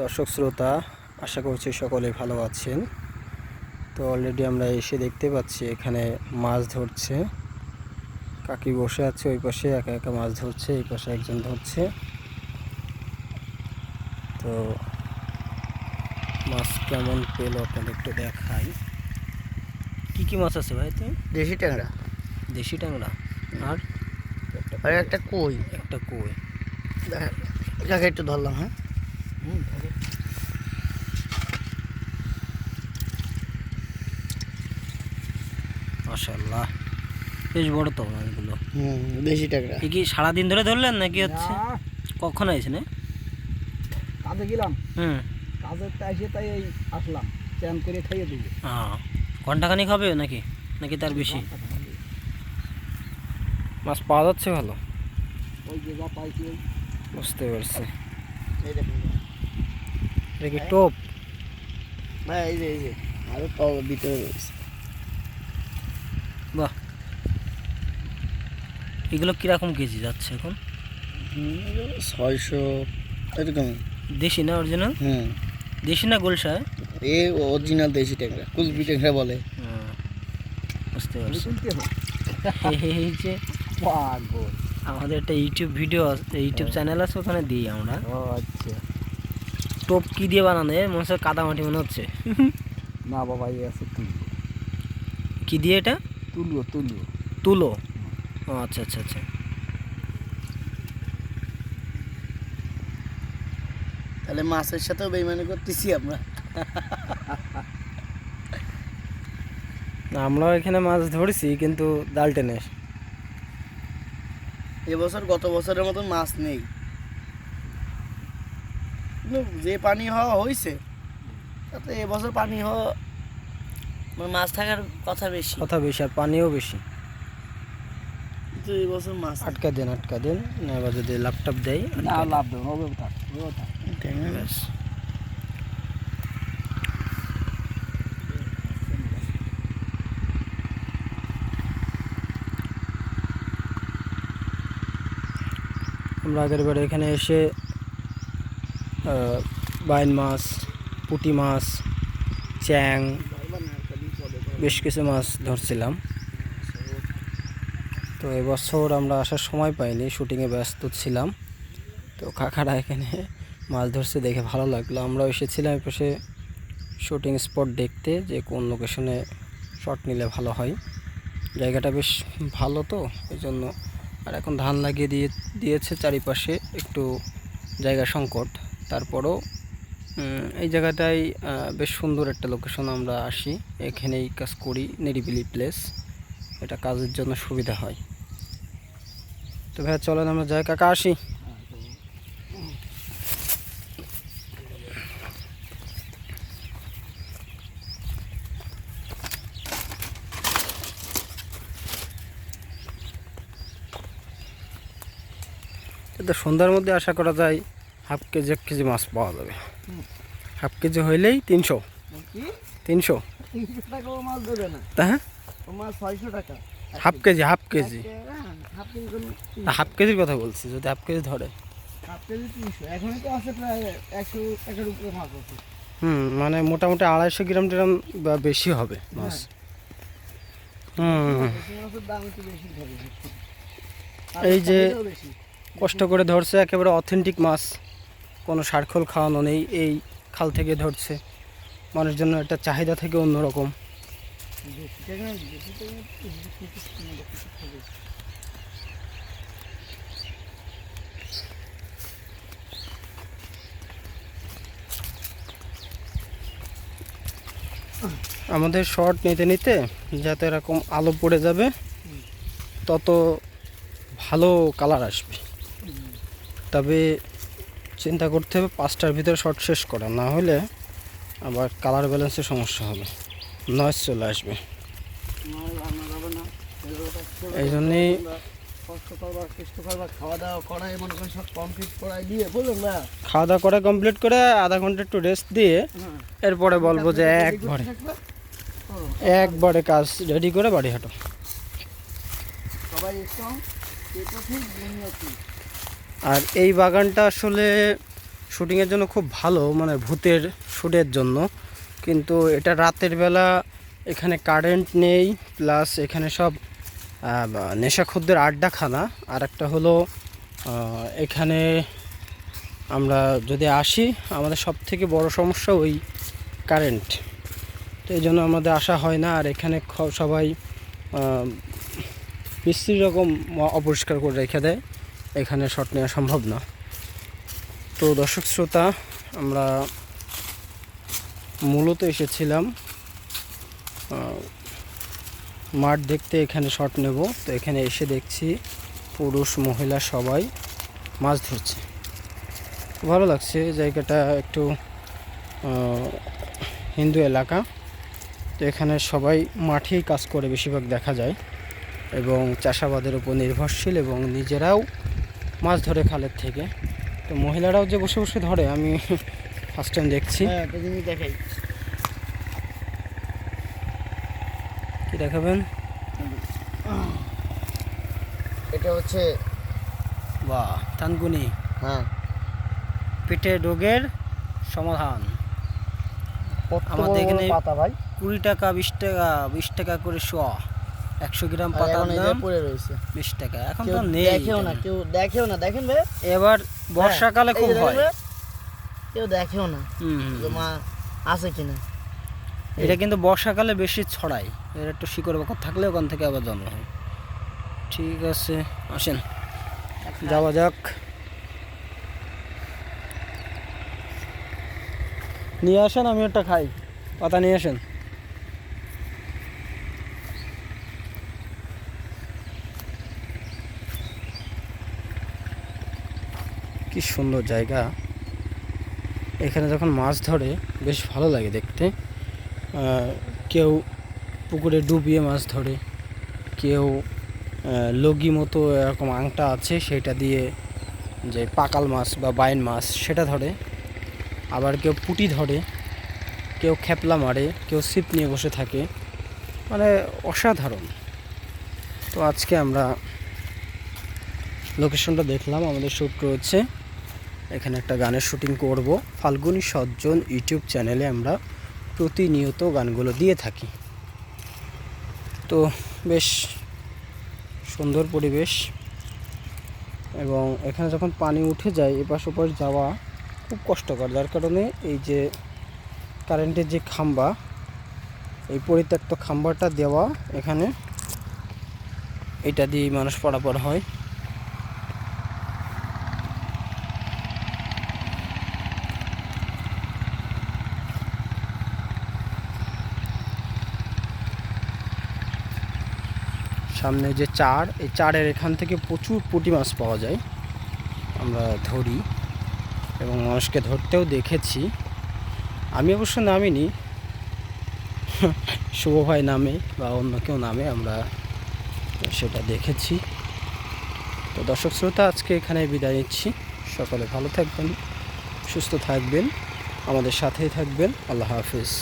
দর্শক শ্রোতা, আশা করছি সকলে ভালো আছেন। তো অলরেডি আমরা এসে দেখতে পাচ্ছি এখানে মাছ ধরছে। কাকি বসে আছে ওই পাশে, একা একা মাছ ধরছে, এই পাশে একজন ধরছে। তো মাছ কেমন পেলো আপনাদের একটু দেখাই। কি কি মাছ আছে ভাই? তো দেশি ট্যাংরা, দেশি ট্যাংরা আর একটা কই, একটা কই। যাকে একটু ধরলাম। হ্যাঁ, মাশাআল্লাহ, বেশ বড় তো মাছগুলো। দেশি ট্যাংরা। কি সারাদিন ধরে ধরলেন নাকি হচ্ছে কখন আইছেন? কাজে গেলাম, কাজের এসে তাই এই আসলাম, চান করে খাইয়ে দিবি। ঘন্টাখানিক হবে নাকি নাকি তার বেশি? মাছ পাওয়া যাচ্ছে ভালো? ওই যে যা পাইছি বুঝতে পারছি। এই দেখুন, এটা কি টোপ? ভাই এই যে আরো পাও ভিতরে রয়েছে। বাহ, এগুলো কিরকম কেজি যাচ্ছে এখন? 600 এরকম। দেশি না অরিজিনাল? দেশি না গোলসা? এ অরিজিনাল দেশি ট্যাংরা, কুলবি ট্যাংরা বলে। বুঝতে পারছি। এই যে আমাদের একটা ইউটিউব ভিডিও আছে, ইউটিউব চ্যানেল আছে, ওখানে দিই আমরা। আচ্ছা, টোপ কি দিয়ে বানানো? মনে হচ্ছে কাদামাটি মনে হচ্ছে। না বাবা, এই আছে তুলো। কি দিয়ে এটা? তুলো তুলো তুলো। ও আচ্ছা আচ্ছা আচ্ছা। তাহলে মাছের সাথেও বেইমানি করতেছি আমরা। আমরাও এখানে মাছ ধরেছি, কিন্তু জাল টেনে। এবছর গত বছরের মতন মাছ নেই, কিন্তু যে পানি হওয়া হয়েছে তাতে এবছর পানি হওয়া মানে মাছ থাকার কথা বেশি, আর পানিও বেশি। কিন্তু এবছর মাছ আটকা দেন, না এবার যদি ল্যাপটপ দেয় লাভ দেবো। আমরা আগের বারে এখানে এসে বাইন মাছ, পুঁটি মাছ, চ্যাং, বেশ কিছু মাছ ধরছিলাম। তো এবছর আমরা আসার সময় পাইনি, শুটিংয়ে ব্যস্ত ছিলাম। তো কাকারা এখানে মাছ ধরছে দেখে ভালো লাগলো। আমরাও এসেছিলাম এই পাশে শুটিং স্পট দেখতে, যে কোন লোকেশনে শট নিলে ভালো হয়। জায়গাটা বেশ ভালো, তো এই জন্য। আর এখন ধান লাগিয়ে দিয়েছে চারিপাশে, একটু জায়গা সংকট। তারপরও এই জায়গাটাই বেশ সুন্দর একটা লোকেশন। আমরা আসি, এখানেই কাজ করি, নিরিবিলি প্লেস, এটা কাজের জন্য সুবিধা হয়। তো ভাই চলেন আমরা যাই, কাকা আসি। তো সন্ধ্যার মধ্যে আশা করা যায় হাফ কেজি 1 কেজি মাছ পাওয়া যাবে। হাফ কেজি হইলেই 300 মাছ দেবে না, তা হ্যাঁ, মাছ 600 টাকা হাফ কেজি হাফ কেজির কথা বলছি। যদি হাফ কেজি ধরে, হাফ কেজি 300, এখনই তো আছে প্রায় 100 টাকার উপরে মাছ আছে। মানে মোটামুটি 250 গ্রাম টেরাম বা বেশি হবে মাছ। মাছের দাম একটু বেশি হবে, এই যে কষ্ট করে ধরছে, একেবারে অথেন্টিক মাছ, কোনো সারখোল খাওয়ানো নেই, এই খাল থেকে ধরছে। মানুষের জন্য একটা চাহিদা থেকে অন্যরকম। আমাদের শর্ট নিতে নিতে যাতে এরকম আলো পড়ে যাবে, তত ভালো কালার আসবে। তবে চিন্তা করতে হবে 5টার ভিতরে শর্ট শেষ করা, না হলে আবার কালার ব্যালেন্সের সমস্যা হবে, নয়েজ চলে আসবে। এই জন্যেই খাওয়া দাওয়া করা কমপ্লিট করে আধা ঘন্টা একটু রেস্ট দিয়ে এরপরে বলবো যে একবারে কাজ রেডি করে বাড়ি হাঁটো। আর এই বাগানটা আসলে শুটিংয়ের জন্য খুব ভালো, মানে ভূতের শ্যুটের জন্য। কিন্তু এটা রাতের বেলা, এখানে কারেন্ট নেই, প্লাস এখানে সব নেশাখোরদের আড্ডাখানা। আর একটা হলো এখানে আমরা যদি আসি, আমাদের সব থেকে বড় সমস্যা ওই কারেন্ট। তো এই জন্য আমাদের আসা হয় না। আর এখানে সবাই বিশ্রী রকম অপরিষ্কার করে রেখে দেয়, এখানে শট নেওয়া সম্ভব না। তো দর্শক শ্রোতা, আমরা মূলত এসেছিলাম মাঠ দেখতে, এখানে শট নেব। তো এখানে এসে দেখছি পুরুষ মহিলা সবাই মাছ ধরছে। ভালো লাগছে জায়গাটা, একটু হিন্দু এলাকা। তো এখানে সবাই মাঠেই কাজ করে বেশিরভাগ দেখা যায়, এবং চাষাবাদের উপর নির্ভরশীল, এবং নিজেরাও মাছ ধরে খালের থেকে। তো মহিলারাও যে বসে বসে ধরে, আমি ফার্স্ট টাইম দেখছি। একটা জিনিস দেখাই, কি দেখাবেন? এটা হচ্ছে বাহ, থানকুনি। হ্যাঁ, পেটের রোগের সমাধান। আমাদের এখানে পাতা ভাই 20 টাকা, 20 টাকা করে শোয়া। 100 গ্রাম পাতার দাম পড়ে রয়েছে 20 টাকা। এখন কেউ তো নেই, দেখেও না, কেউ দেখেও না। দেখেন ভাই, এবার বর্ষাকালে খুব হয়। কেউ দেখেও না যে মা আছে কিনা। এটা কিন্তু বর্ষাকালে বেশি ছড়ায়, এর একটু শিকড় বাকড় থাকলে ওখান থেকে আবার জন্ম হয়। ঠিক আছে, আসেন যাওয়া যাক। নিয়ে আসেন, আমি একটা খাই। পাতা নিয়ে আসেন। কি সুন্দর জায়গা। এখানে যখন মাছ ধরে বেশ ভালো লাগে দেখতে। কেউ পুকুরে ডুবিয়ে মাছ ধরে, কেউ লগি মতো এরকম আংটা আছে সেটা দিয়ে, যে পাকাল মাছ বা বাইন মাছ সেটা ধরে। আবার কেউ পুঁটি ধরে, কেউ খেপলা মারে, কেউ ছিপ নিয়ে বসে থাকে, মানে অসাধারণ। তো আজকে আমরা লোকেশনটা দেখলাম, আমাদের শ্যুট রয়েছে এখানে, একটা গানের শুটিং করব। ফাল্গুনী সজ্জন ইউটিউব চ্যানেলে আমরা প্রতিনিয়ত গানগুলো দিয়ে থাকি। তো বেশ সুন্দর পরিবেশ, এবং এখানে যখন পানি উঠে যায় এপাশ ওপাশ যাওয়া খুব কষ্টকর। যার কারণে এই যে কারেন্টের যে খাম্বা, এই পরিত্যক্ত খাম্বাটা দেওয়া এখানে, এটা দিয়ে মানুষ পারাপার হয়। সামনে যে চার, এই চারের এখান থেকে প্রচুর পুঁটি মাছ পাওয়া যায়, আমরা ধরি এবং মানুষকে ধরতেও দেখেছি। আমি অবশ্য নামিনি, শুভ ভাই নামে বা অন্য কেউ নামে, আমরা সেটা দেখেছি। তো দর্শক শ্রোতা, আজকে এখানে বিদায় নিচ্ছি। সকলে ভালো থাকবেন, সুস্থ থাকবেন, আমাদের সাথেই থাকবেন। আল্লাহ হাফিজ।